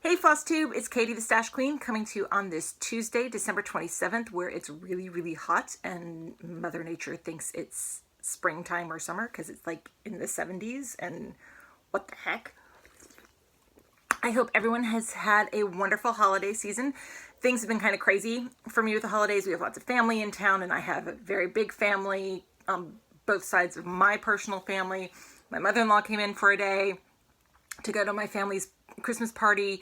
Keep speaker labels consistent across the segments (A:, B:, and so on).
A: Hey Flosstube, it's Katie the Stash Queen coming to you on this Tuesday, December 27th, where it's really, really hot and Mother Nature thinks it's springtime or summer because it's like in the 70s and what the heck. I hope everyone has had a wonderful holiday season. Things have been kind of crazy for me with the holidays. We have lots of family in town and I have a very big family on both sides of my personal family. My mother-in-law came in for a day to go to my family's Christmas party.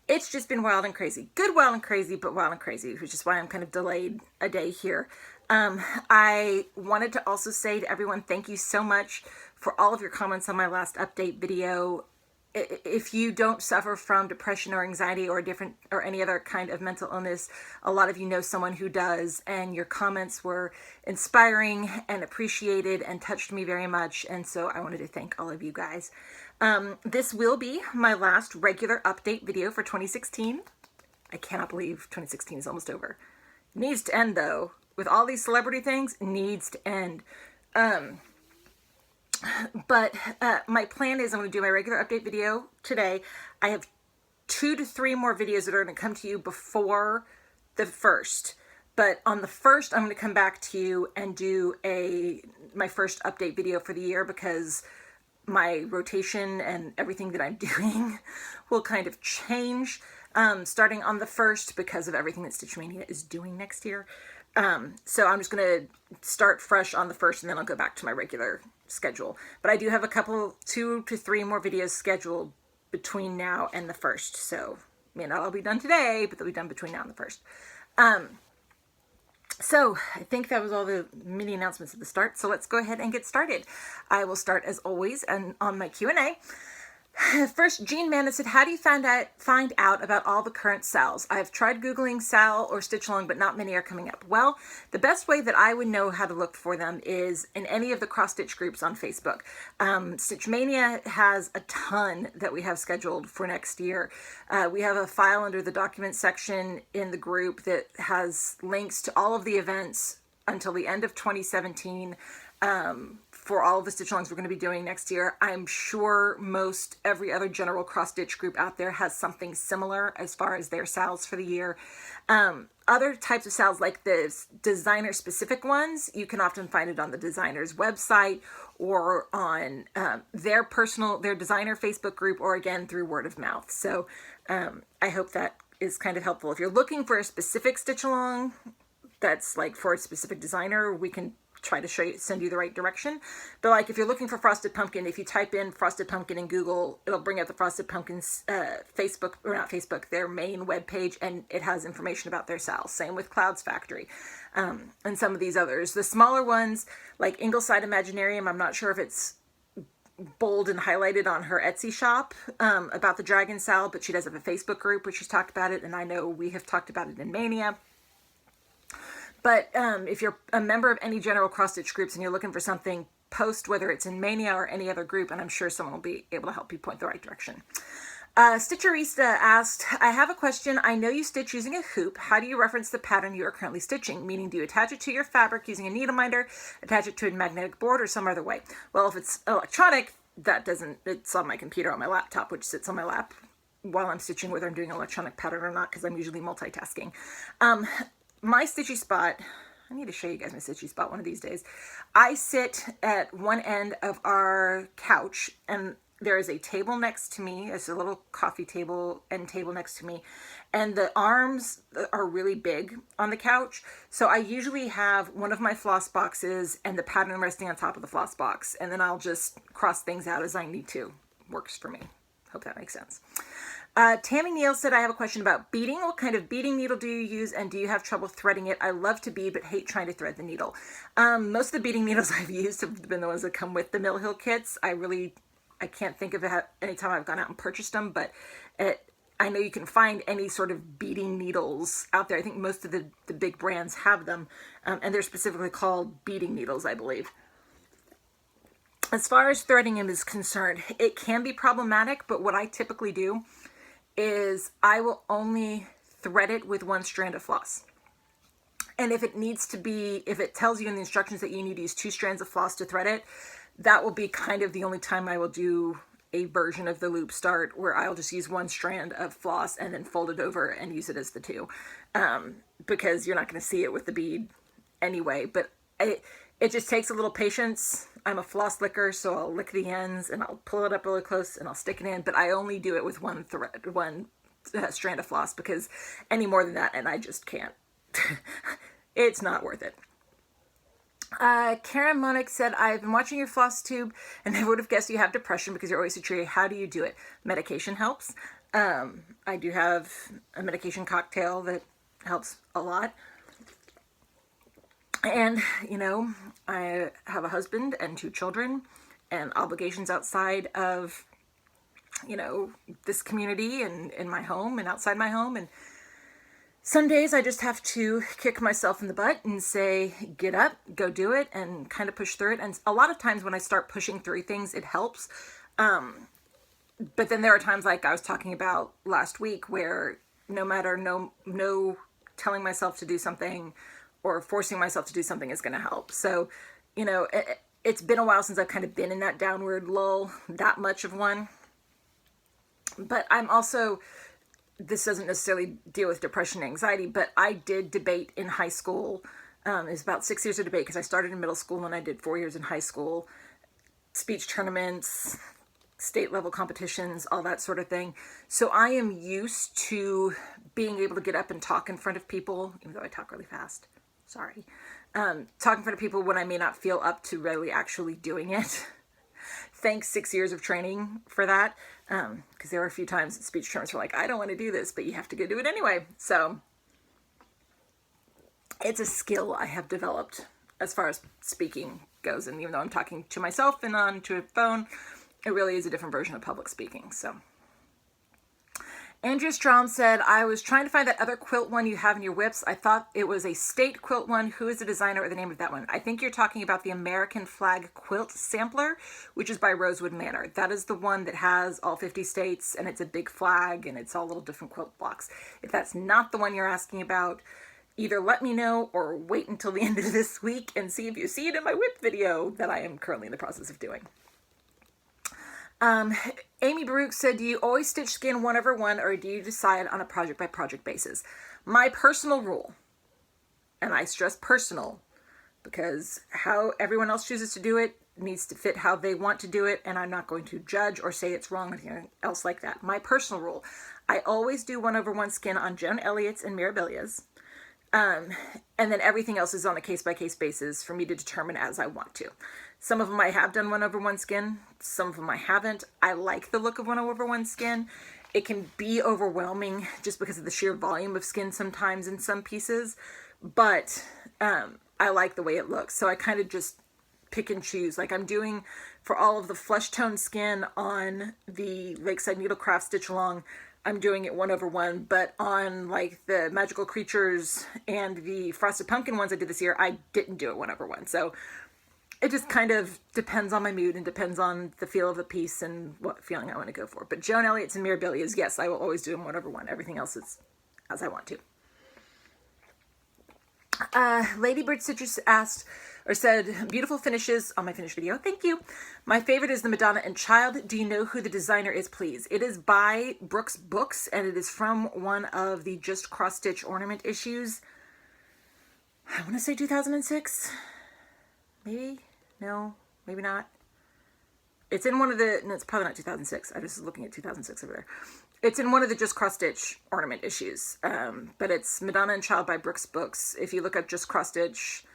A: It's just been wild and crazy. Good wild and crazy, but wild and crazy, which is why I'm kind of delayed a day here. I wanted to also say to everyone, thank you so much for all of your comments on my last update video. If you don't suffer from depression or anxiety or any other kind of mental illness, a lot of you know someone who does, and your comments were inspiring and appreciated and touched me very much. And so I wanted to thank all of you guys. This will be my last regular update video for 2016. I cannot believe 2016 is almost over. It needs to end though. With all these celebrity things, it needs to end. But my plan is I'm going to do my regular update video today. I have 2 to 3 more videos that are going to come to you before the 1st. But on the 1st, I'm going to come back to you and do my first update video for the year because my rotation and everything that I'm doing will kind of change starting on the 1st because of everything that Stitch Mania is doing next year. So I'm just going to start fresh on the 1st and then I'll go back to my regular schedule. But I do have 2 to 3 more videos scheduled between now and the 1st. So may not all be done today, but they'll be done between now and the 1st. So I think that was all the mini announcements at the start. So let's go ahead and get started. I will start as always on my Q&A. First, Jean Manna said, how do you find out about all the current sales? I've tried Googling Sal or Stitch Along, but not many are coming up. Well, the best way that I would know how to look for them is in any of the cross-stitch groups on Facebook. Stitch Mania has a ton that we have scheduled for next year. We have a file under the documents section in the group that has links to all of the events until the end of 2017. For all of the stitch alongs we're going to be doing next year. I'm sure every other general cross-stitch group out there has something similar as far as their sales for the year. Other types of sales like the designer specific ones, you can often find it on the designer's website or on their designer Facebook group, or again through word of mouth. So I hope that is kind of helpful. If you're looking for a specific stitch along that's like for a specific designer, we can try to send you the right direction. But like if you're looking for Frosted Pumpkin, if you type in Frosted Pumpkin in Google, it'll bring up the Frosted Pumpkin's their main webpage, and it has information about their sales. Same with Clouds Factory and some of these others. The smaller ones like Ingleside Imaginarium, I'm not sure if it's bold and highlighted on her Etsy shop about the Dragon Sal, but she does have a Facebook group where she's talked about it, and I know we have talked about it in Mania. But if you're a member of any general cross-stitch groups and you're looking for something, post whether it's in Mania or any other group, and I'm sure someone will be able to help you point the right direction. Stitcherista asked, I have a question. I know you stitch using a hoop. How do you reference the pattern you are currently stitching? Meaning, do you attach it to your fabric using a needle minder, attach it to a magnetic board, or some other way? Well, if it's electronic, it's on my computer on my laptop, which sits on my lap while I'm stitching, whether I'm doing an electronic pattern or not, because I'm usually multitasking. My stitchy spot, I need to show you guys my stitchy spot one of these days. I sit at one end of our couch, and there is a table next to me. It's a little coffee table and table next to me. And the arms are really big on the couch. So I usually have one of my floss boxes and the pattern resting on top of the floss box. And then I'll just cross things out as I need to. Works for me. Hope that makes sense. Tammy Neal said, I have a question about beading. What kind of beading needle do you use, and do you have trouble threading it? I love to bead, but hate trying to thread the needle. Most of the beading needles I've used have been the ones that come with the Mill Hill kits. I can't think of any time I've gone out and purchased them, but I know you can find any sort of beading needles out there. I think most of the big brands have them, and they're specifically called beading needles, I believe. As far as threading them is concerned, it can be problematic, but what I typically do is I will only thread it with one strand of floss. And if it tells you in the instructions that you need to use 2 strands of floss to thread it, that will be kind of the only time I will do a version of the loop start where I'll just use one strand of floss and then fold it over and use it as the two, because you're not going to see it with the bead anyway. But it just takes a little patience. I'm a floss licker, so I'll lick the ends and I'll pull it up really close and I'll stick it in, but I only do it with one strand of floss, because any more than that and I just can't. It's not worth it. Karen Monick said, I've been watching your Flosstube and I would have guessed you have depression because you're always so cheery. How do you do it? Medication helps. I do have a medication cocktail that helps a lot. And, you know, I have a husband and 2 children and obligations outside of, you know, this community and in my home and outside my home. And some days I just have to kick myself in the butt and say, get up, go do it, and kind of push through it. And a lot of times when I start pushing through things, it helps. But then there are times like I was talking about last week where no telling myself to do something or forcing myself to do something is going to help. So, you know, it's been a while since I've kind of been in that downward lull, that much of one. But I'm also, this doesn't necessarily deal with depression and anxiety, but I did debate in high school. It was about 6 years of debate because I started in middle school and I did 4 years in high school. Speech tournaments, state level competitions, all that sort of thing. So I am used to being able to get up and talk in front of people, even though I talk really fast. Sorry. Talk in front of people when I may not feel up to really actually doing it. Thanks 6 years of training for that. Because there were a few times that speech tournaments were like, I don't want to do this, but you have to go do it anyway. So it's a skill I have developed as far as speaking goes. And even though I'm talking to myself and onto a phone, it really is a different version of public speaking. So Andrea Strom said, I was trying to find that other quilt one you have in your whips. I thought it was a state quilt one. Who is the designer or the name of that one? I think you're talking about the American Flag Quilt Sampler, which is by Rosewood Manor. That is the one that has all 50 states and it's a big flag and it's all little different quilt blocks. If that's not the one you're asking about, either let me know or wait until the end of this week and see if you see it in my whip video that I am currently in the process of doing. Amy Baruch said, do you always stitch skin 1/1 or do you decide on a project by project basis? My personal rule, and I stress personal because how everyone else chooses to do it needs to fit how they want to do it, and I'm not going to judge or say it's wrong or anything else like that. My personal rule, I always do 1/1 skin on Joan Elliott's and Mirabilia's. And then everything else is on a case-by-case basis for me to determine as I want to. Some of them I have done 1/1 skin. Some of them I haven't. I like the look of 1/1 skin. It can be overwhelming just because of the sheer volume of skin sometimes in some pieces. But I like the way it looks. So I kind of just pick and choose. Like I'm doing for all of the flesh tone skin on the Lakeside Needlecraft Stitch Along, I'm doing it 1/1, but on like the Magical Creatures and the Frosted Pumpkin ones I did this year, I didn't do it 1/1. So it just kind of depends on my mood and depends on the feel of the piece and what feeling I want to go for. But Joan Elliott's and Mirabilia's, yes, I will always do them 1/1. Everything else is as I want to. Ladybird Citrus asked, or said, beautiful finishes on my finished video. Thank you. My favorite is the Madonna and Child. Do you know who the designer is, please? It is by Brooks Books, and it is from one of the Just Cross Stitch ornament issues. I want to say 2006. Maybe? No, maybe not. It's in one of the, no, it's probably not 2006. I was just looking at 2006 over there. It's in one of the Just Cross Stitch ornament issues. But it's Madonna and Child by Brooks Books. If you look up Just Cross Stitch,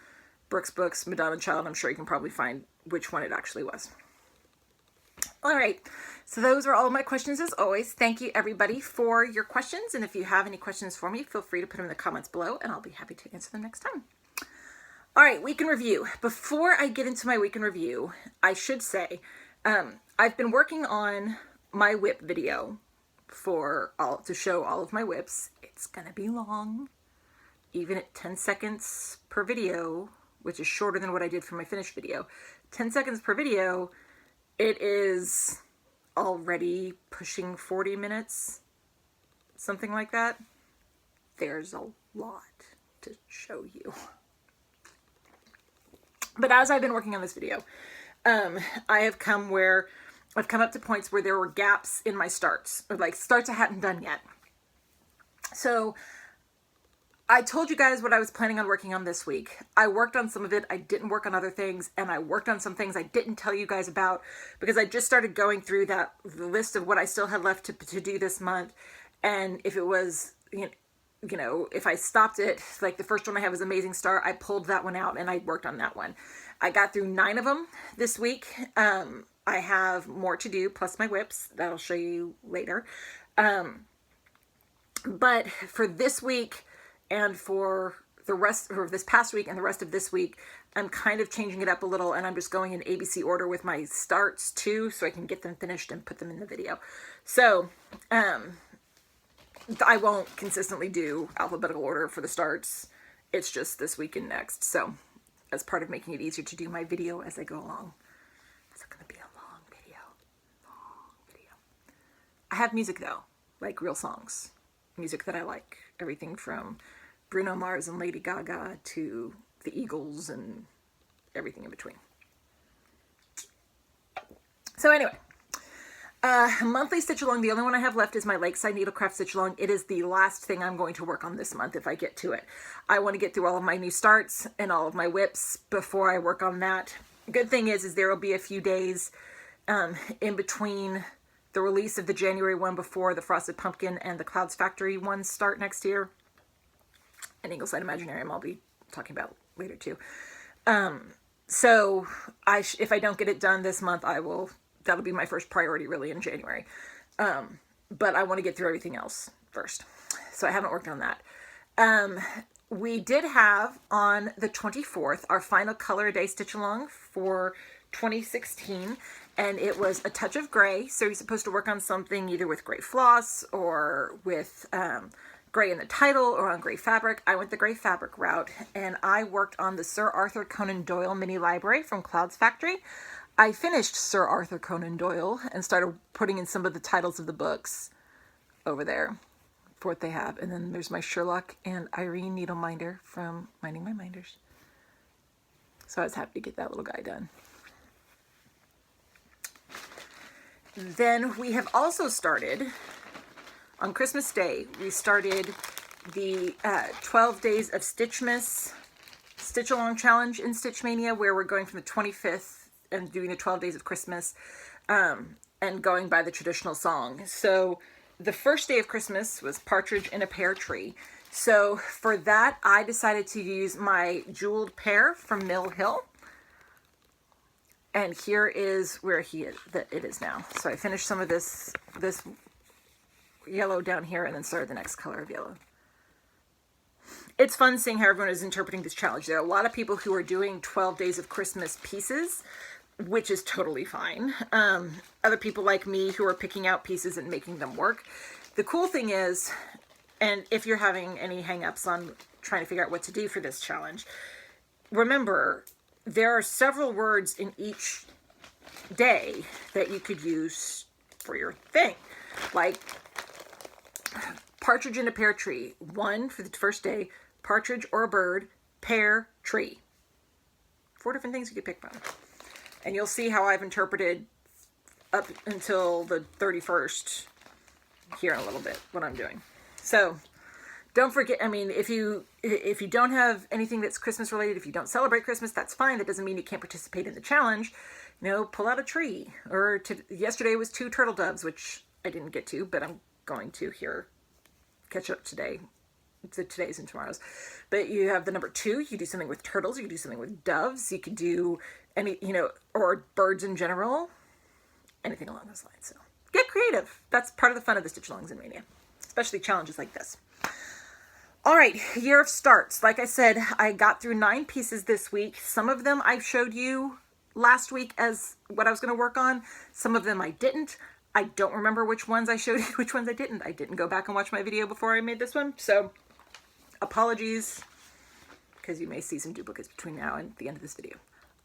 A: Brooks Books, Madonna and Child, I'm sure you can probably find which one it actually was. All right. So those are all my questions as always. Thank you everybody for your questions. And if you have any questions for me, feel free to put them in the comments below and I'll be happy to answer them next time. All right, week in review. Before I get into my week in review, I should say, I've been working on my whip video to show all of my whips. It's gonna be long, even at 10 seconds per video, which is shorter than what I did for my finished video. 10 seconds per video, it is already pushing 40 minutes, something like that. There's a lot to show you. But as I've been working on this video, I have come where I've come up to points where there were gaps in my starts, or like starts I hadn't done yet. So I told you guys what I was planning on working on this week. I worked on some of it. I didn't work on other things, and I worked on some things I didn't tell you guys about because I just started going through the list of what I still had left to do this month. And if it was, if I stopped it, like the first one I had was Amazing Star, I pulled that one out and I worked on that one. I got through 9 of them this week. I have more to do, plus my whips that I'll show you later. But for this week and for the rest of this past week and the rest of this week, I'm kind of changing it up a little, and I'm just going in ABC order with my starts too, so I can get them finished and put them in the video. So, I won't consistently do alphabetical order for the starts. It's just this week and next. So, as part of making it easier to do my video as I go along. It's going to be a long video. I have music though, like real songs. Music that I like. Everything from Bruno Mars and Lady Gaga to the Eagles and everything in between. So anyway, monthly stitch along. The only one I have left is my Lakeside Needlecraft stitch along. It is the last thing I'm going to work on this month if I get to it. I want to get through all of my new starts and all of my whips before I work on that. Good thing is there will be a few days in between the release of the January one before the Frosted Pumpkin and the Clouds Factory ones start next year. And Ingleside Imaginarium I'll be talking about later too. So if I don't get it done this month, that'll be my first priority really in January. But I want to get through everything else first. So I haven't worked on that. We did have on the 24th our final color a day stitch along for 2016, and it was a touch of gray. So you're supposed to work on something either with gray floss or with gray in the title or on gray fabric. I went the gray fabric route, and I worked on the Sir Arthur Conan Doyle mini library from Clouds Factory. I finished Sir Arthur Conan Doyle and started putting in some of the titles of the books over there for what they have. And then there's my Sherlock and Irene needle minder from Minding My Minders. So I was happy to get that little guy done. Then we have also started, on Christmas Day, we started the 12 Days of Stitchmas Stitch Along Challenge in Stitch Mania, where we're going from the 25th and doing the 12 Days of Christmas and going by the traditional song. So the first day of Christmas was Partridge in a Pear Tree. So for that, I decided to use my jeweled pear from Mill Hill. And here is where it is now. So I finished some of this yellow down here and then started the next color of yellow. It's fun seeing how everyone is interpreting this challenge. There are a lot of people who are doing 12 Days of Christmas pieces, which is totally fine. Other people like me who are picking out pieces and making them work. The cool thing is, and if you're having any hang-ups on trying to figure out what to do for this challenge, remember, there are several words in each day that you could use for your thing. Like partridge in a pear tree. 1 for the first day. Partridge or a bird. Pear tree. 4 different things you could pick from. And you'll see how I've interpreted up until the 31st here in a little bit what I'm doing. So don't forget, I mean, if you don't have anything that's Christmas related, if you don't celebrate Christmas, that's fine. That doesn't mean you can't participate in the challenge. Pull out a tree. Or yesterday was 2 turtle doves, which I didn't get to, but I'm going to here. Catch up today. Today's and tomorrow's. But you have the number 2. You can do something with turtles. You can do something with doves. You could do any, or birds in general. Anything along those lines. So get creative. That's part of the fun of the Stitch Alongs in Mania. Especially challenges like this. All right, year of starts. Like I said, I got through 9 pieces this week. Some of them I showed you last week as what I was going to work on. Some of them I didn't. I don't remember which ones I showed you, which ones I didn't. I didn't go back and watch my video before I made this one. So apologies, because you may see some duplicates between now and the end of this video.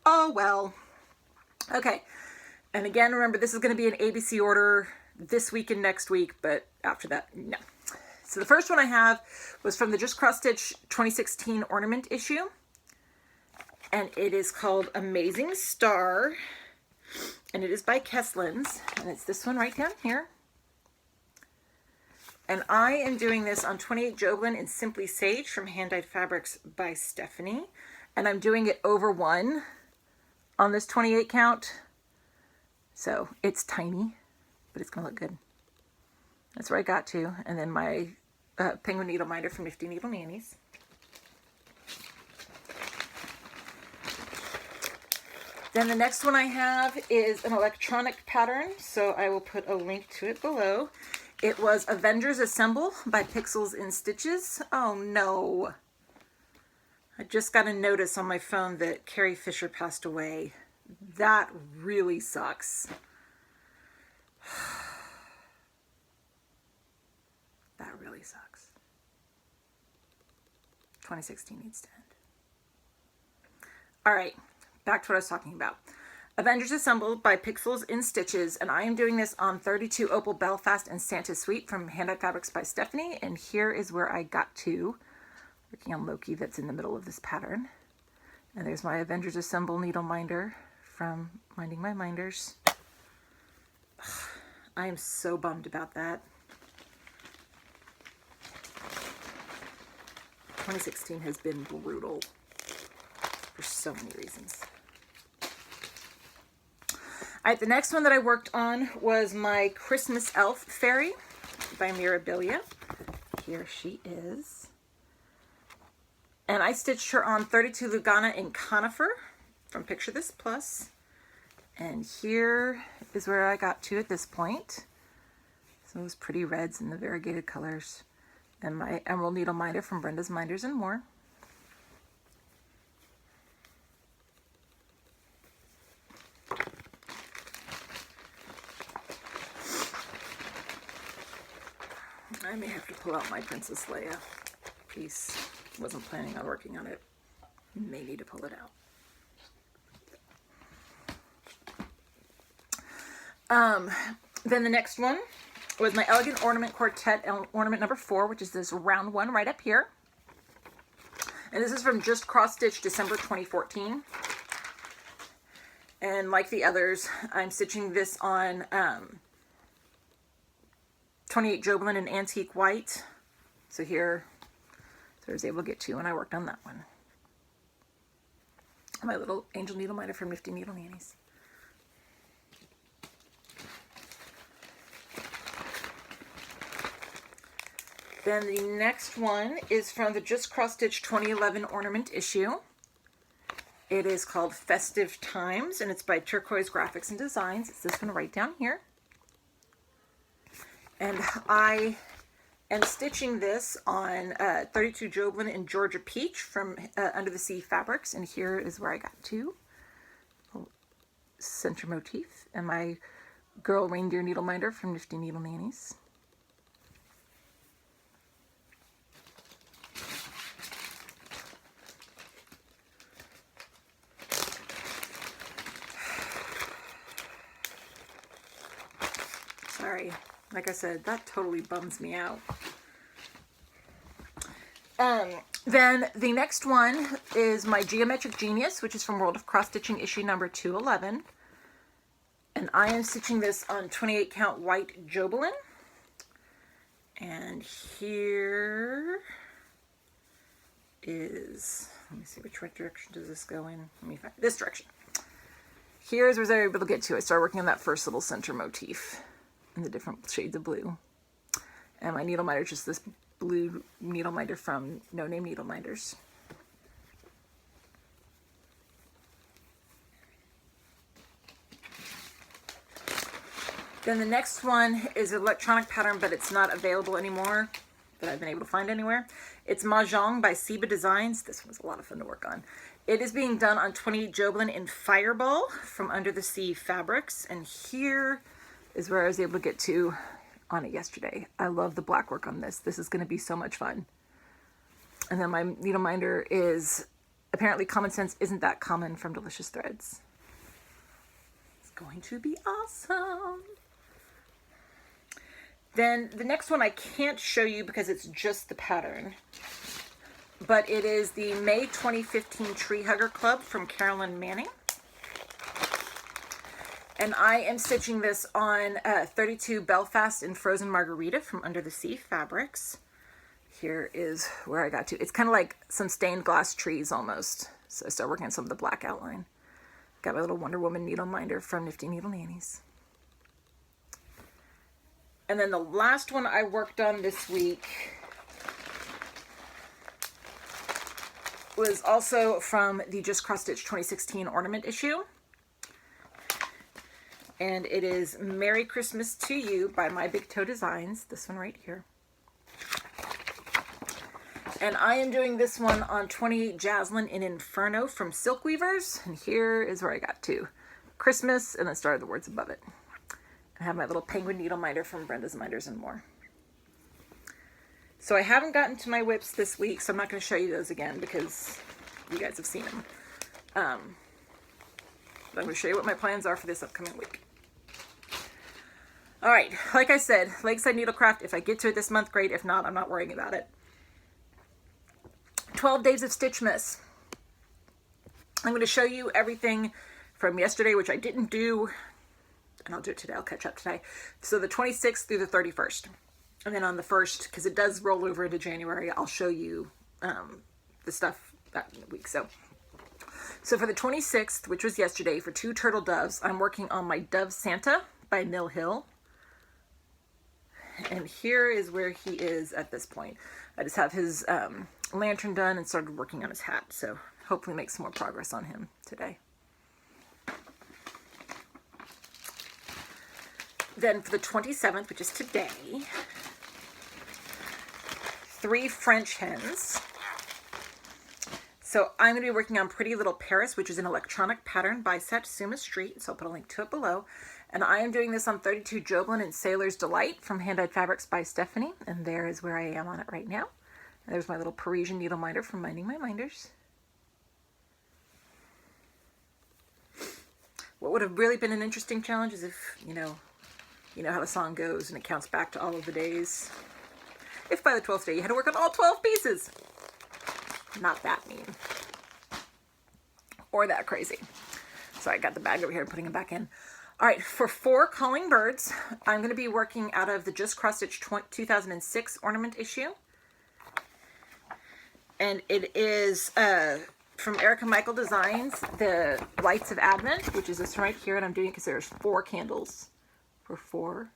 A: Oh, well. Okay. And again, remember, this is going to be an ABC order this week and next week, but after that, no. So the first one I have was from the Just Cross Stitch 2016 ornament issue. And it is called Amazing Star. and it is by Keslin's, and it's this one right down here. And I am doing this on 28 Joblin in Simply Sage from Hand Dyed Fabrics by Stephanie. And I'm doing it over 1 on this 28 count. So it's tiny, but it's gonna look good. That's where I got to. And then my penguin needle minder from Nifty Needle Nannies. Then the next one I have is an electronic pattern, so I will put a link to it below. It was Avengers Assemble by Pixels in Stitches. Oh no. I just got a notice on my phone that Carrie Fisher passed away. That really sucks. That really sucks. 2016 needs to end. All right, back to what I was talking about. Avengers Assembled by Pixels in Stitches, and I am doing this on 32 Opal Belfast and Santa Sweet from Hand Dyed Fabrics by Stephanie, and here is where I got to, working on Loki that's in the middle of this pattern. And there's my Avengers Assemble needle minder from Minding My Minders. I am so bummed about that. 2016 has been brutal for so many reasons. All right, the next one that I worked on was my Christmas Elf Fairy by Mirabilia. Here she is. And I stitched her on 32 Lugana in Conifer from Picture This Plus. And here is where I got to at this point. Some of those pretty reds and the variegated colors. And my Emerald Needle Minder from Brenda's Minders and More. I may have to pull out my Princess Leia piece. Wasn't planning on working on it. May need to pull it out. Then the next one was my Elegant Ornament Quartet ornament number 4, which is this round one right up here. And this is from Just Cross Stitch December 2014. And like the others, I'm stitching this on 28 Joblin in Antique White. So here, so I was able to get 2 and I worked on that one. My little angel needle minder from Nifty Needle Nannies. Then the next one is from the Just Cross Stitch 2011 ornament issue. It is called Festive Times, and it's by Turquoise Graphics and Designs. It's this one right down here. And I am stitching this on 32 Joblin and Georgia Peach from Under the Sea Fabrics. And here is where I got to. Center motif. And my Girl Reindeer Needle Minder from Nifty Needle Nannies. Sorry, like I said, that totally bums me out. Then the next one is my Geometric Genius, which is from World of Cross Stitching issue number 211. And I am stitching this on 28 count white Joblin. And here is, let me see, which direction does this go in? Let me find this direction. Here's where I was able to get to. I started working on that first little center motif in the different shades of blue. And my needle minder is just this blue needle minder from No Name Needle Minders. Then the next one is an electronic pattern, but it's not available anymore that I've been able to find anywhere. It's Mahjong by Siba Designs. This was a lot of fun to work on. It is being done on 28 Joblin in Fireball from Under the Sea Fabrics. And here is where I was able to get to on it yesterday. I love the black work on this. This is going to be so much fun. And then my needle minder is apparently Common Sense Isn't That Common from Delicious Threads. It's going to be awesome. Then the next one I can't show you because it's just the pattern, but it is the May 2015 Tree Hugger Club from Carolyn Manning. And I am stitching this on 32 Belfast and Frozen Margarita from Under the Sea Fabrics. Here is where I got to. It's kind of like some stained glass trees almost. So I start working on some of the black outline. Got my little Wonder Woman needle minder from Nifty Needle Nannies. And then the last one I worked on this week was also from the Just Cross Stitch 2016 ornament issue. And it is Merry Christmas to You by My Big Toe Designs. This one right here. And I am doing this one on 20 Jaslyn in Inferno from Silk Weavers. And here is where I got to. Christmas, and then started the words above it. I have my little penguin needle minder from Brenda's Minders and More. So I haven't gotten to my whips this week, so I'm not going to show you those again because you guys have seen them. But I'm going to show you what my plans are for this upcoming week. All right, like I said, Lakeside Needlecraft, if I get to it this month, great. If not, I'm not worrying about it. 12 Days of Stitchmas. I'm going to show you everything from yesterday, which I didn't do, and I'll do it today. I'll catch up today. So the 26th through the 31st. And then on the 1st, because it does roll over into January, I'll show you the stuff that week. So for the 26th, which was yesterday, for 2 turtle doves, I'm working on my Dove Santa by Mill Hill. And here is where he is at this point. I just have his lantern done and started working on his hat. So hopefully make some more progress on him today. Then for the 27th, which is today, 3 French hens. So I'm going to be working on Pretty Little Paris, which is an electronic pattern by Satsuma Street. So I'll put a link to it below. And I am doing this on 32 Joblin and Sailor's Delight from Hand-Dyed Fabrics by Stephanie. And there is where I am on it right now. And there's my little Parisian needle minder from Minding My Minders. What would have really been an interesting challenge is if, you know how the song goes and it counts back to all of the days. If by the 12th day you had to work on all 12 pieces. Not that mean. Or that crazy. So I got the bag over here and putting it back in. All right, for 4 Calling Birds, I'm going to be working out of the Just Cross Stitch 2006 ornament issue. And it is from Erica Michael Designs, the Lights of Advent, which is this one right here. And I'm doing it because there's 4 candles for 4.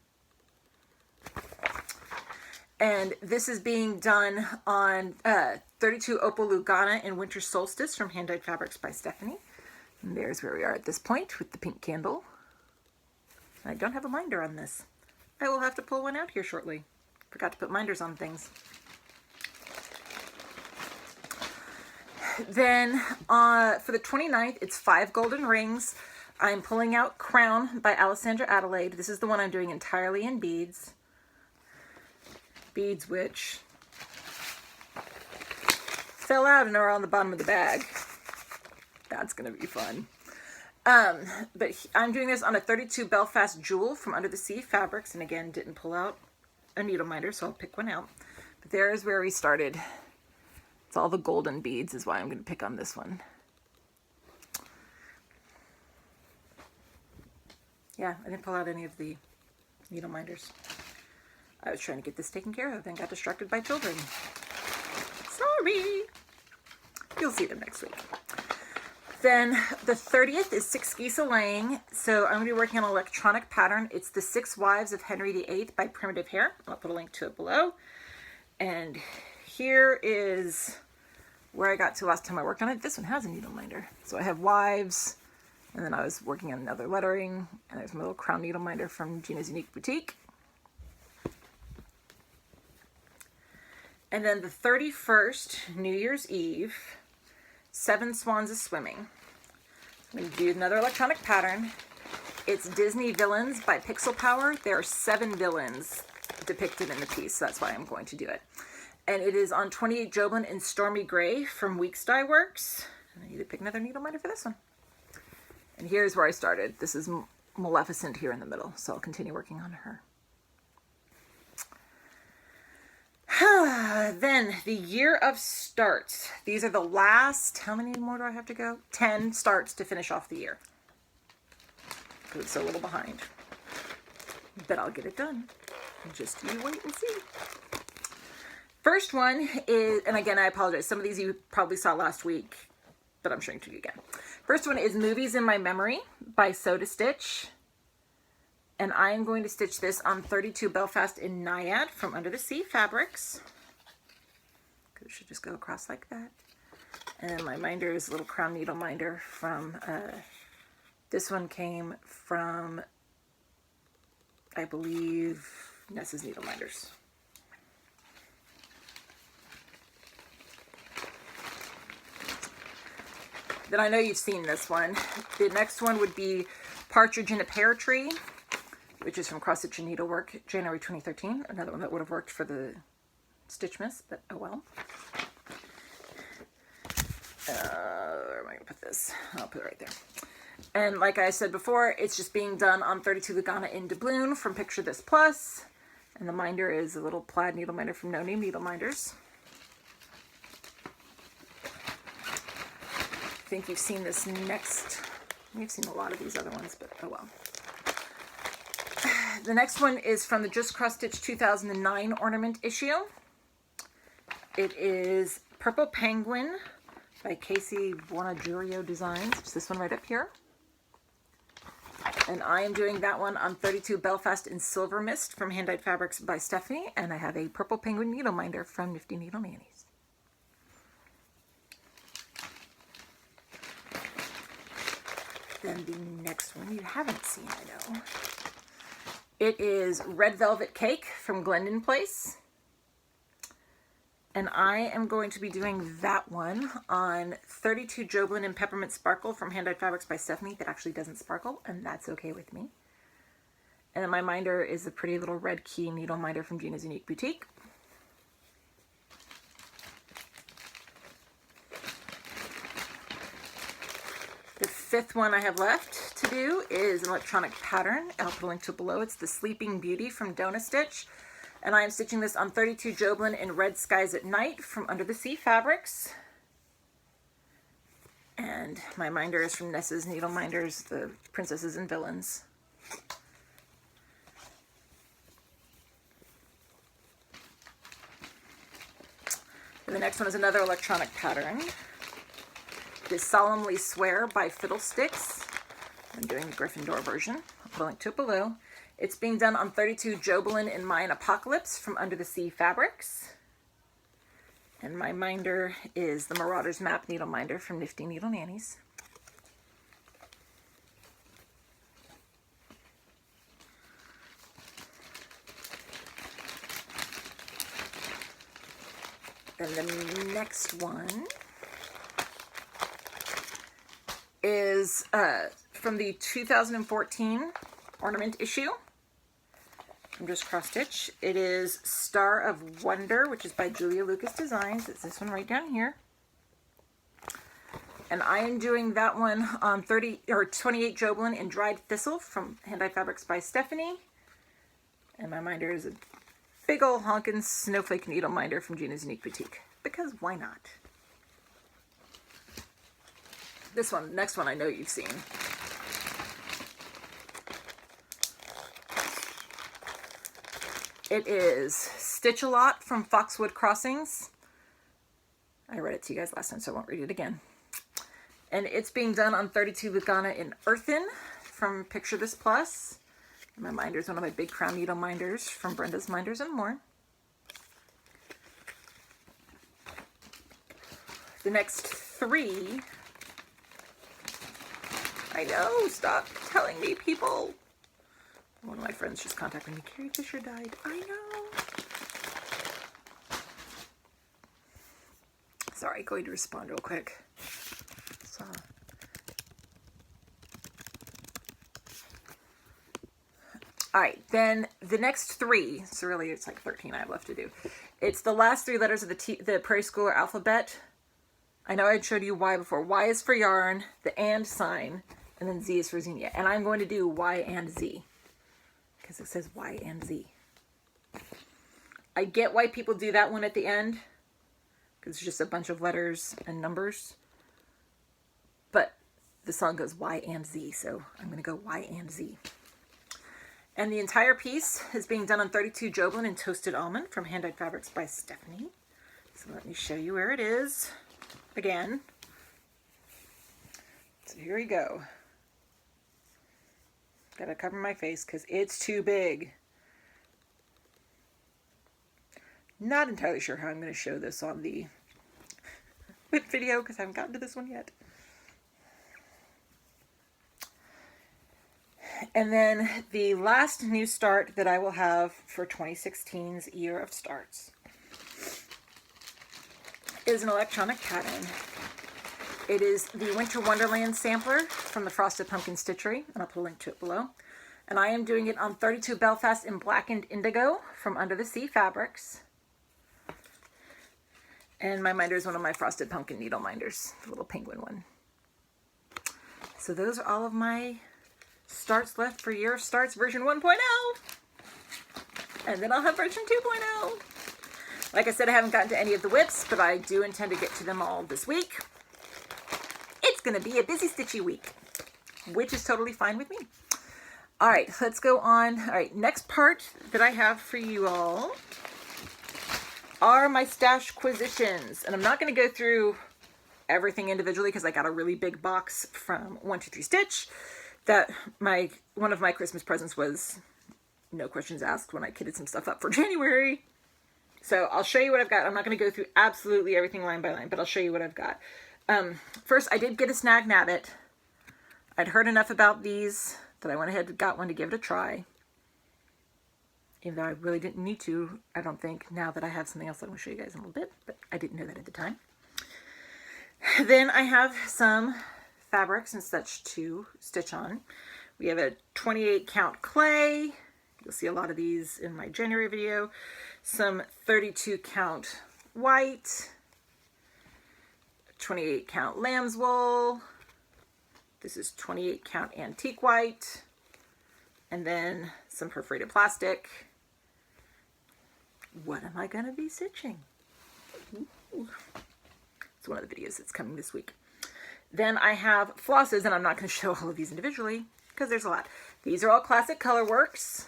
A: And this is being done on 32 Opal Lugana in Winter Solstice from Hand-Dyed Fabrics by Stephanie. And there's where we are at this point with the pink candle. I don't have a minder on this. I will have to pull one out here shortly. Forgot to put minders on things. Then for the 29th, it's 5 Golden Rings. I'm pulling out Crown by Alessandra Adelaide. This is the one I'm doing entirely in beads. Beads which fell out and are on the bottom of the bag. That's going to be fun. But I'm doing this on a 32 Belfast Jewel from Under the Sea Fabrics. And again, didn't pull out a needle minder, so I'll pick one out. But there is where we started. It's all the golden beads is why I'm going to pick on this one. Yeah, I didn't pull out any of the needle minders. I was trying to get this taken care of and got distracted by children. Sorry. You'll see them next week. Then the 30th is 6 Geese A-Laying. So I'm going to be working on an electronic pattern. It's the 6 Wives of Henry VIII by Primitive Hair. I'll put a link to it below. And here is where I got to last time I worked on it. This one has a needle minder. So I have Wives, and then I was working on another lettering, and there's my little crown needle minder from Gina's Unique Boutique. And then the 31st, New Year's Eve, 7 Swans A Swimming. I'm going to do another electronic pattern. It's Disney Villains by Pixel Power. There are 7 villains depicted in the piece, so that's why I'm going to do it. And it is on 28 Joblin in Stormy Gray from Weeks Dye Works. And I need to pick another needle minder for this one. And here's where I started. This is Maleficent here in the middle, so I'll continue working on her. Then the year of starts. These are the last, how many more do I have to go? 10 starts to finish off the year. because it's a little behind. But I'll get it done. Just you wait and see. First one is, and again, I apologize. Some of these you probably saw last week, but I'm showing to you again. First one is Movies in My Memory by Soda Stitch. And I am going to stitch this on 32 Belfast in Naiad from Under the Sea Fabrics. It should just go across like that. And then my minder is a little crown needle minder from, this one came from, I believe, Nessa's Needle Minders. Then I know you've seen this one. The next one would be Partridge in a Pear Tree, which is from Cross Stitch and Needlework, January 2013. Another one that would have worked for the Stitch Miss, but oh well. Where am I going to put this? I'll put it right there. And like I said before, it's just being done on 32 Lugana in doubloon from Picture This Plus. And the minder is a little plaid needle minder from No Name Needle Minders. I think you've seen this next. You've seen a lot of these other ones, but oh well. The next one is from the Just Cross Stitch 2009 ornament issue. It is Purple Penguin by Casey Buonajurio Designs. It's this one right up here. And I am doing that one on 32 Belfast in Silver Mist from Hand Dyed Fabrics by Stephanie. And I have a Purple Penguin needle minder from Nifty Needle Nannies. Then the next one you haven't seen, I know. It is Red Velvet Cake from Glendon Place. And I am going to be doing that one on 32 Joblin and Peppermint Sparkle from Hand Dyed Fabrics by Stephanie. That actually doesn't sparkle, and that's okay with me. And then my minder is a pretty little red key needle minder from Gina's Unique Boutique. The fifth one I have left to do is an electronic pattern. I'll put a link to it below. It's the Sleeping Beauty from Dona Stitch. And I am stitching this on 32 Joblin in Red Skies at Night from Under the Sea Fabrics. And my minder is from Nessa's Needle Minders, the Princesses and Villains. And the next one is another electronic pattern. This Solemnly Swear by Fiddlesticks. I'm doing the Gryffindor version. I'll put a link to it below. It's being done on 32 Joblin in Mayan Apocalypse from Under the Sea Fabrics. And my minder is the Marauder's Map needle minder from Nifty Needle Nannies. And the next one is from the 2014 ornament issue from Just Cross Stitch. It is Star of Wonder, which is by Julia Lucas Designs. It's this one right down here. And I am doing that one on 28 Joblin in Dried Thistle from Hand Dyed Fabrics by Stephanie. And my minder is a big ol' honkin' snowflake needle minder from Gina's Unique Boutique. Because why not? This one, next one I know you've seen. It is Stitch-A-Lot from Foxwood Crossings. I read it to you guys last time, so I won't read it again. And it's being done on 32 Lugana in Earthen from Picture This Plus. And my minder is one of my big crown needle minders from Brenda's Minders and More. The next three, I know, stop telling me, people. One of my friends just contacted me. Carrie Fisher died. I know. Sorry, going to respond real quick. So. All right, then the next three, so really it's like 13 I have left to do. It's the last three letters of the Prairie Schooler alphabet. I know I showed you Y before. Y is for yarn, the and sign, and then Z is for zinnia. And I'm going to do Y and Z because it says Y and Z. I get why people do that one at the end because it's just a bunch of letters and numbers. But the song goes Y and Z, so I'm going to go Y and Z. And the entire piece is being done on 32 Joblin and Toasted Almond from Hand Dyed Fabrics by Stephanie. So let me show you where it is again. So here we go. Gotta cover my face because it's too big. Not entirely sure how I'm going to show this on the video because I haven't gotten to this one yet. And then the last new start that I will have for 2016's Year of Starts is an electronic pattern. It is the Winter Wonderland sampler from the Frosted Pumpkin Stitchery, and I'll put a link to it below. And I am doing it on 32 Belfast in Blackened Indigo from Under the Sea Fabrics. And my minder is one of my Frosted Pumpkin needle minders, the little penguin one. So those are all of my starts left for Year of Starts version 1.0. And then I'll have version 2.0. Like I said, I haven't gotten to any of the whips, but I do intend to get to them all this week. It's going to be a busy stitchy week, which is totally fine with me. All right, let's go on. All right, next part that I have for you all are my Stashquisitions. And I'm not going to go through everything individually because I got a really big box from 123 Stitch that one of my Christmas presents was no questions asked when I kitted some stuff up for January. So I'll show you what I've got. I'm not going to go through absolutely everything line by line, but I'll show you what I've got. First, I did get a Snag Nabbit. I'd heard enough about these that I went ahead and got one to give it a try. Even though I really didn't need to, I don't think, now that I have something else I'm going to show you guys in a little bit, but I didn't know that at the time. Then I have some fabrics and such to stitch on. We have a 28 count clay. You'll see a lot of these in my January video. Some 32 count white, 28 count lamb's wool. This is 28 count antique white, and then some perforated plastic. What am I going to be stitching? Ooh. It's one of the videos that's coming this week. Then I have flosses, and I'm not going to show all of these individually because there's a lot. These are all Classic Colorworks.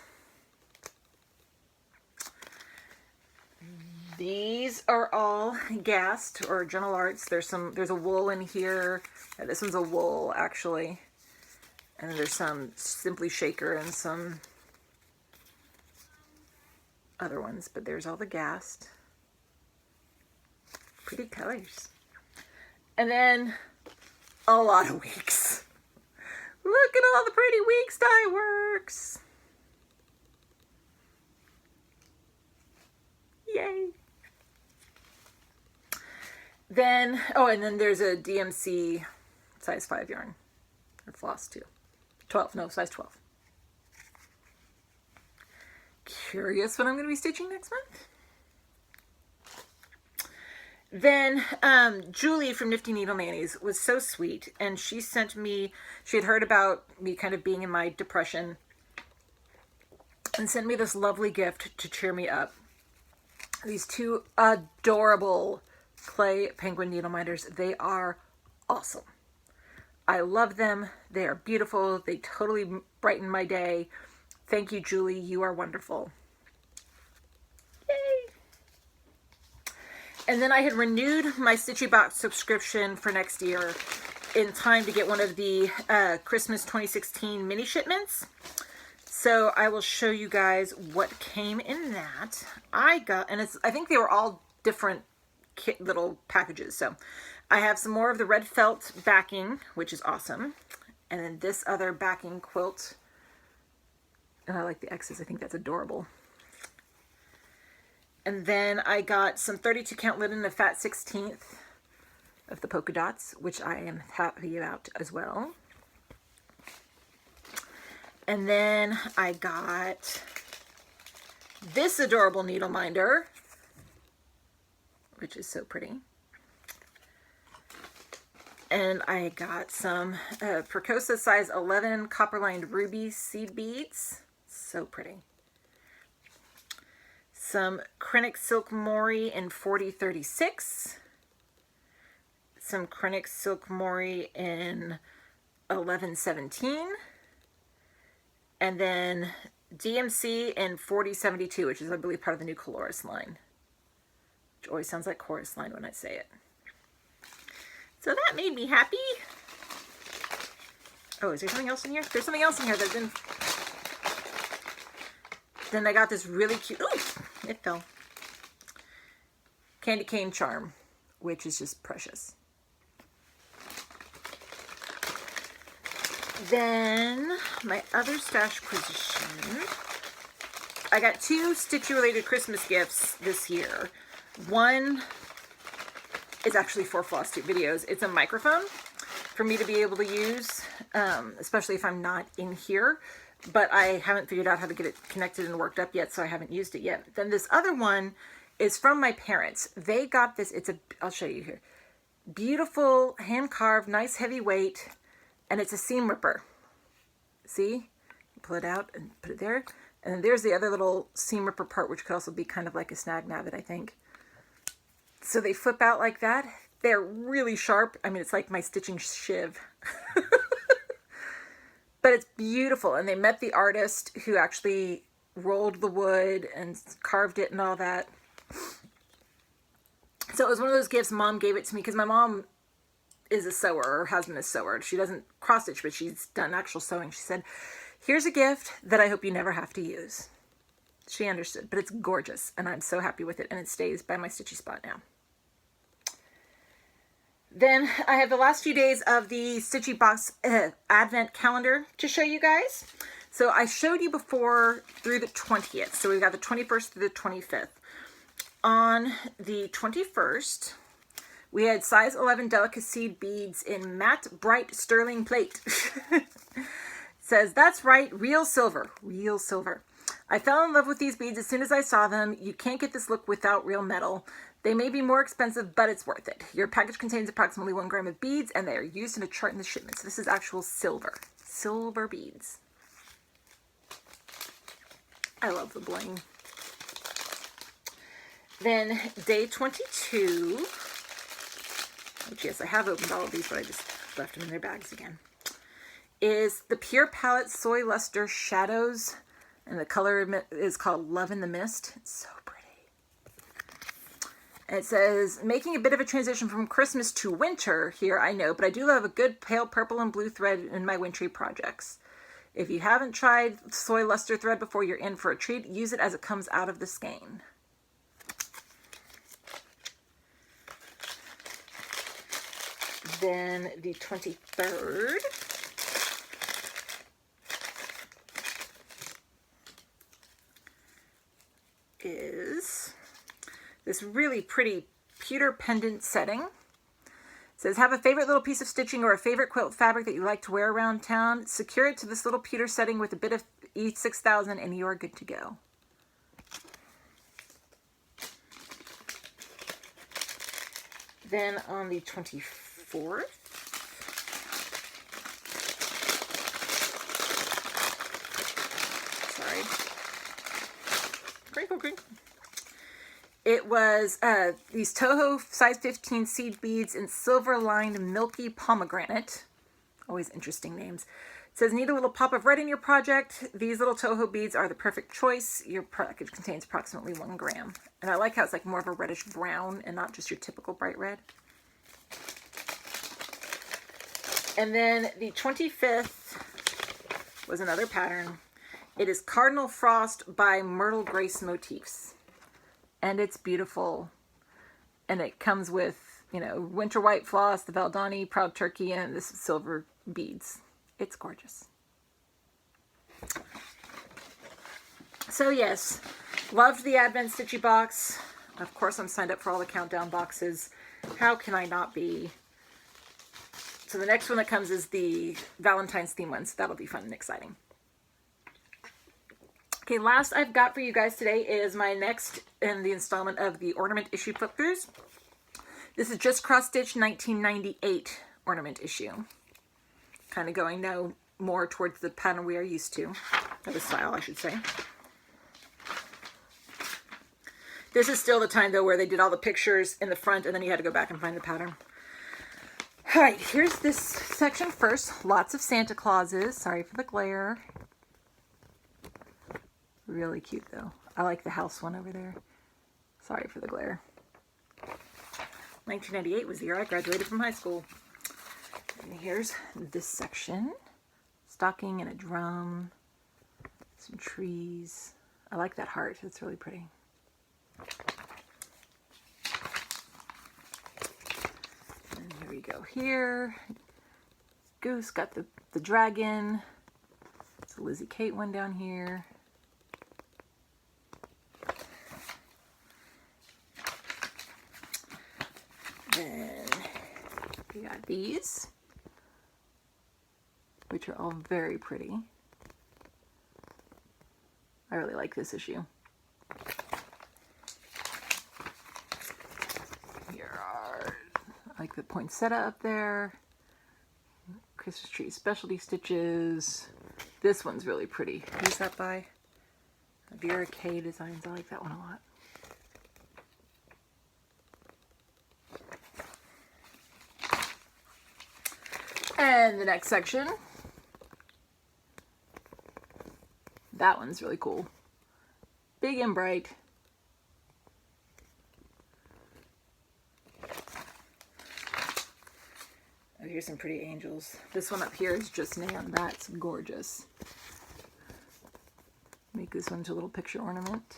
A: These are all Gast or Gentle Arts. There's a wool in here. This one's a wool actually. And there's some Simply Shaker and some other ones, but there's all the Gast. Pretty colors. And then a lot of weeks. Look at all the pretty weeks dye works. Yay. Then, oh, and then there's a DMC size 5 yarn or floss too. 12, no, size 12. Curious what I'm going to be stitching next month? Then Julie from Nifty Needle Nannies was so sweet, and she sent me, she had heard about me kind of being in my depression and sent me this lovely gift to cheer me up. These two adorable clay penguin needle minders. They are awesome. I love them. They are beautiful. They totally brighten my day. Thank you, Julie. You are wonderful. Yay! And then I had renewed my Stitchy Box subscription for next year in time to get one of the Christmas 2016 mini shipments. So I will show you guys what came in that. I got, and I think they were all different little packages. So I have some more of the red felt backing, which is awesome. And then this other backing quilt. And I like the X's. I think that's adorable. And then I got some 32 count linen, a fat 16th of the polka dots, which I am happy about as well. And then I got this adorable needle minder, which is so pretty. And I got some Percosa size 11 copper lined ruby seed beads. So pretty. Some Krennic Silk Mori in 4036. Some Krennic Silk Mori in 1117, and then DMC in 4072, which is, I believe, part of the new Coloris line. Which always sounds like chorus line when I say it. So that made me happy. Oh, is there something else in here? There's something else in here that didn't... Then I got this really cute... Ooh, it fell. Candy cane charm, which is just precious. Then my other stash position, I got 2 Stitchy related Christmas gifts this year. One is actually for Flosstube videos. It's a microphone for me to be able to use, especially if I'm not in here, but I haven't figured out how to get it connected and worked up yet, so I haven't used it yet. Then this other one is from my parents. They got this, I'll show you here. Beautiful, hand-carved, nice heavy weight, and it's a seam ripper. See? You pull it out and put it there. And then there's the other little seam ripper part, which could also be kind of like a snag nabbit, I think. So they flip out like that. They're really sharp. I mean, it's like my stitching shiv. But it's beautiful. And they met the artist who actually rolled the wood and carved it and all that. So it was one of those gifts. Mom gave it to me because my mom is a sewer. Her husband is a sewer. She doesn't cross stitch, but she's done actual sewing. She said, here's a gift that I hope you never have to use. She understood, but it's gorgeous. And I'm so happy with it. And it stays by my stitchy spot now. Then I have the last few days of the Stitchy Box Advent calendar to show you guys. So I showed you before through the 20th. So we've got the 21st through the 25th. On the 21st, we had size 11 delicacy beads in matte bright sterling plate. Says, that's right, real silver. Real silver. I fell in love with these beads as soon as I saw them. You can't get this look without real metal. They may be more expensive, but it's worth it. Your package contains approximately 1 gram of beads, and they are used in a chart in the shipment. So this is actual silver. Silver beads. I love the bling. Then day 22, which yes, I have opened all of these, but I just left them in their bags again, is the Pure Palette Soy Luster Shadows, and the color is called Love in the Mist. It's so pretty. And it says, making a bit of a transition from Christmas to winter here, I know, but I do love a good pale purple and blue thread in my wintry projects. If you haven't tried Soy Luster thread before, you're in for a treat. Use it as it comes out of the skein. Then the 23rd is this really pretty pewter pendant setting. It says, have a favorite little piece of stitching or a favorite quilt fabric that you like to wear around town. Secure it to this little pewter setting with a bit of E6000 and you are good to go. Then on the 24th, sorry, crinkle, crinkle. It was these Toho size 15 seed beads in silver lined milky pomegranate. Always interesting names. It says, need a little pop of red in your project. These little Toho beads are the perfect choice. Your package contains approximately 1 gram. And I like how it's like more of a reddish brown and not just your typical bright red. And then the 25th was another pattern. It is Cardinal Frost by Myrtle Grace Motifs. And it's beautiful. And it comes with, you know, winter white floss, the Valdani, Proud Turkey, and this silver beads. It's gorgeous. So yes, loved the Advent Stitchy box. Of course, I'm signed up for all the countdown boxes. How can I not be? So the next one that comes is the Valentine's theme one, so that'll be fun and exciting. Okay, last I've got for you guys today is my next in the installment of the ornament issue flip-throughs. This is just cross-stitch 1998 ornament issue. Kind of going now more towards the pattern we are used to, or the style, I should say. This is still the time, though, where they did all the pictures in the front, and then you had to go back and find the pattern. All right, here's this section first. Lots of Santa Clauses. Sorry for the glare. Really cute though. I like the house one over there. Sorry for the glare. 1998 was the year I graduated from high school. And here's this section. Stocking and a drum. Some trees. I like that heart. It's really pretty. And here we go here. Goose got the dragon. It's a Lizzie Kate one down here. Then we got these, which are all very pretty. I really like this issue. Here are, I like the poinsettia up there. Christmas tree specialty stitches. This one's really pretty. Who's that by? Vera K Designs. I like that one a lot. And the next section, that one's really cool. Big and bright. Oh, here's some pretty angels. This one up here is just neon. That's gorgeous. Make this one into a little picture ornament.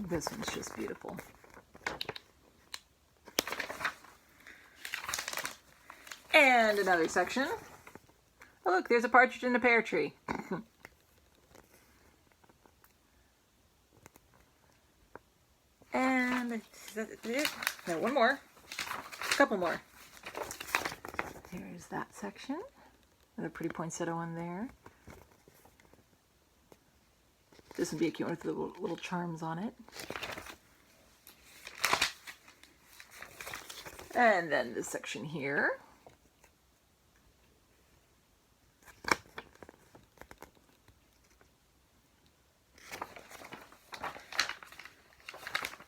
A: This one's just beautiful. And another section. Oh look, there's a partridge in a pear tree. And is that it? No, one more. A couple more. There's that section. Another pretty poinsettia one there. This would be a cute one with the little charms on it. And then this section here.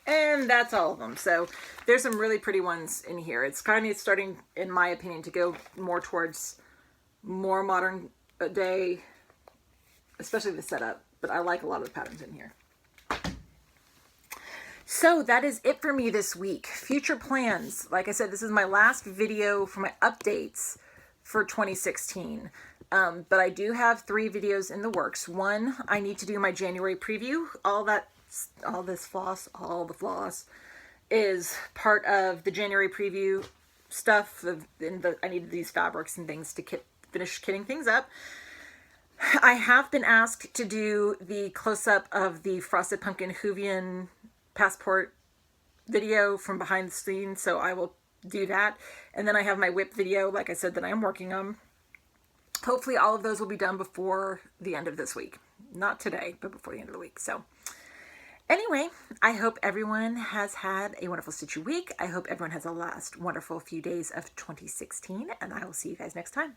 A: And that's all of them. So there's some really pretty ones in here. It's kind of starting, in my opinion, to go more towards more modern day, especially the setup. But I like a lot of the patterns in here. So that is it for me this week. Future plans. Like I said, this is my last video for my updates for 2016. But I do have 3 videos in the works. One, I need to do my January preview. All the floss is part of the January preview stuff. I needed these fabrics and things to finish kitting things up. I have been asked to do the close-up of the Frosted Pumpkin Hoovian passport video from behind the scenes, so I will do that. And then I have my whip video, like I said, that I am working on. Hopefully all of those will be done before the end of this week. Not today, but before the end of the week. So anyway, I hope everyone has had a wonderful Stitchy week. I hope everyone has a last wonderful few days of 2016, and I will see you guys next time.